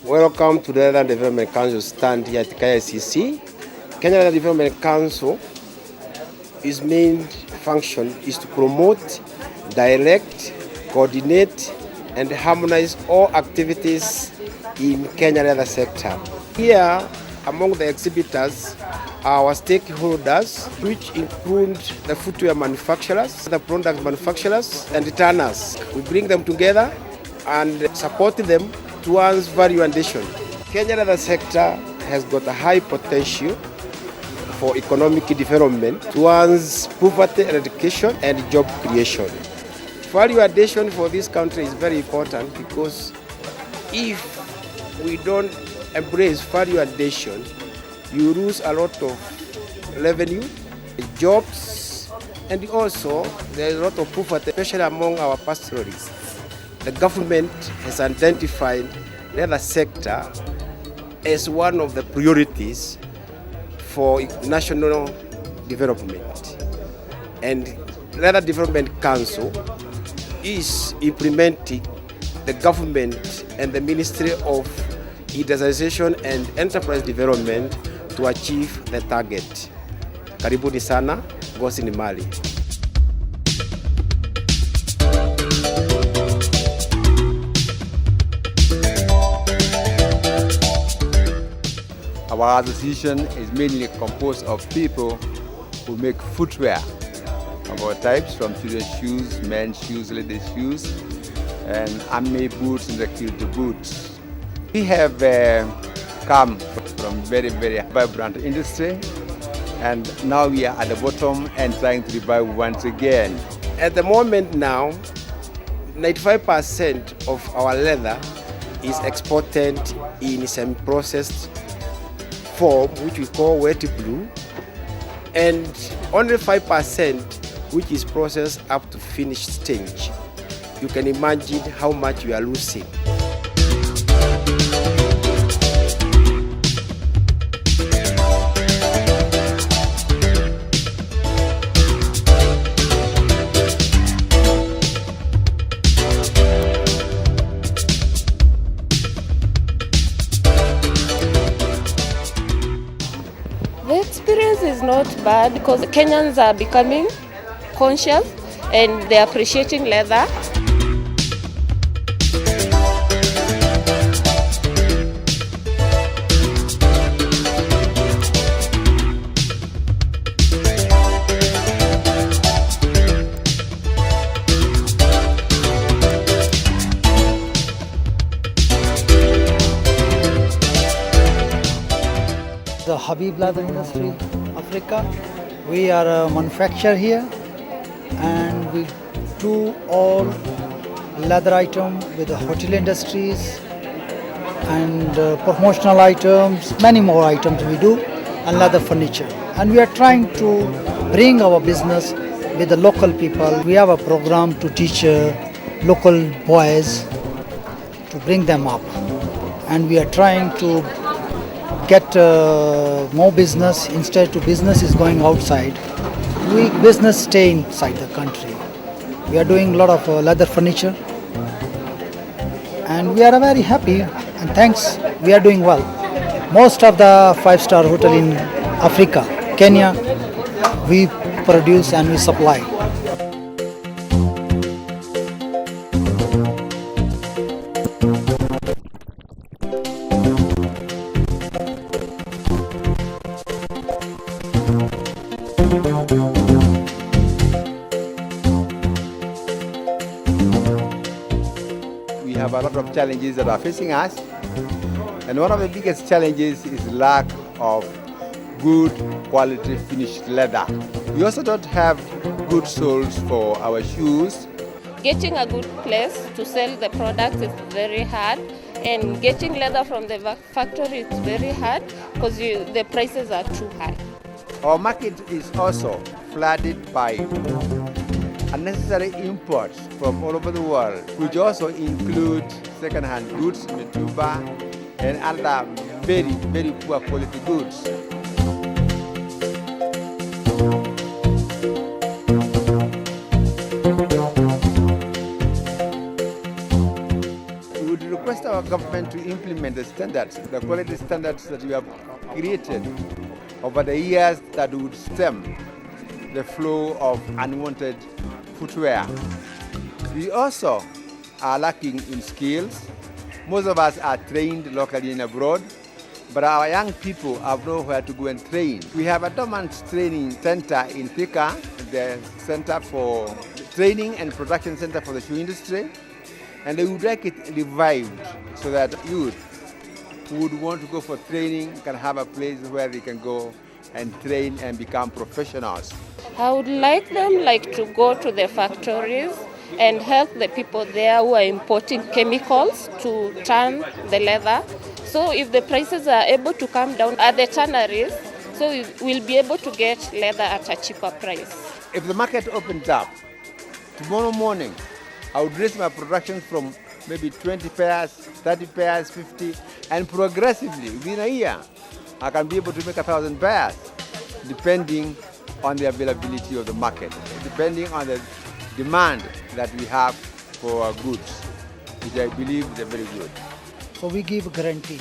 Welcome to the Leather Development Council stand here at KICC. Kenya Leather Development Council, its main function is to promote, direct, coordinate, and harmonize all activities in Kenya leather sector. Here, among the exhibitors, are our stakeholders, which include the footwear manufacturers, the product manufacturers, and the tanners. We bring them together and support them towards value addition. Kenya leather sector has got a high potential for economic development towards poverty eradication and job creation. Value addition for this country is very important because if we don't embrace value addition, you lose a lot of revenue, jobs, and also there is a lot of poverty, especially among our pastoralists. The government has identified the leather sector as one of the priorities for national development. And Leather Development Council is implementing the government and the Ministry of Industrialization and Enterprise Development to achieve the target. Karibuni sana, Gosi ni Mali. Our association is mainly composed of people who make footwear of all types, from children's shoes, men's shoes, ladies' shoes, and army boots and the kilt boots. We have come from very, very vibrant industry, and now we are at the bottom and trying to revive once again. At the moment now, 95% of our leather is exported in semi-processed form, which we call wet blue, and only 5% which is processed up to finished stage. You can imagine how much we are losing. The experience is not bad because Kenyans are becoming conscious and they're appreciating leather. The Habib Leather Industry, Africa. We are a manufacturer here and we do all leather items with the hotel industries and promotional items, many more items we do, and leather furniture. And we are trying to bring our business with the local people. We have a program to teach local boys to bring them up, and we are trying to get more business. Instead to business is going outside, business stay inside the country. We are doing a lot of leather furniture and we are very happy, and thanks, we are doing well. Most of the 5-star hotel in Africa, Kenya, we produce and we supply. We have a lot of challenges that are facing us, and one of the biggest challenges is lack of good quality finished leather. We also don't have good soles for our shoes. Getting a good place to sell the product is very hard, and getting leather from the factory is very hard because the prices are too high. Our market is also flooded by unnecessary imports from all over the world, which also include second-hand goods, mitumba, and other very, very poor quality goods. We would request our government to implement the standards, the quality standards that we have created over the years that would stem the flow of unwanted footwear. We also are lacking in skills. Most of us are trained locally and abroad, but our young people have nowhere to go and train. We have a dormant training center in Thika, the Center for Training and Production Center for the Shoe Industry, and they would like it revived so that youth who would want to go for training can have a place where they can go and train and become professionals. I would like them to go to the factories and help the people there who are importing chemicals to turn the leather. So if the prices are able to come down at the tanneries, so we'll be able to get leather at a cheaper price. If the market opens up, tomorrow morning, I would raise my production from maybe 20 pairs, 30 pairs, 50, and progressively, within a year, I can be able to make 1,000 pairs, depending on the availability of the market, depending on the demand that we have for our goods, which I believe is very good. So we give guarantee.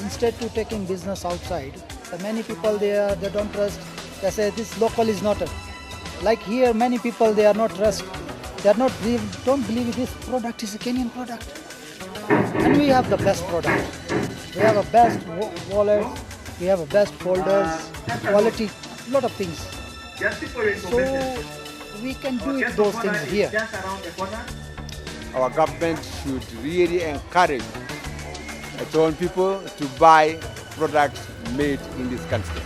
Instead to taking business outside, many people they don't trust. They say this local is not like here. Many people they are not trust. They are not don't believe this product is a Kenyan product. And we have the best product. We have a best wallet. We have a best folders, quality, lot of things. So we can do those things here. Our government should really encourage its own people to buy products made in this country.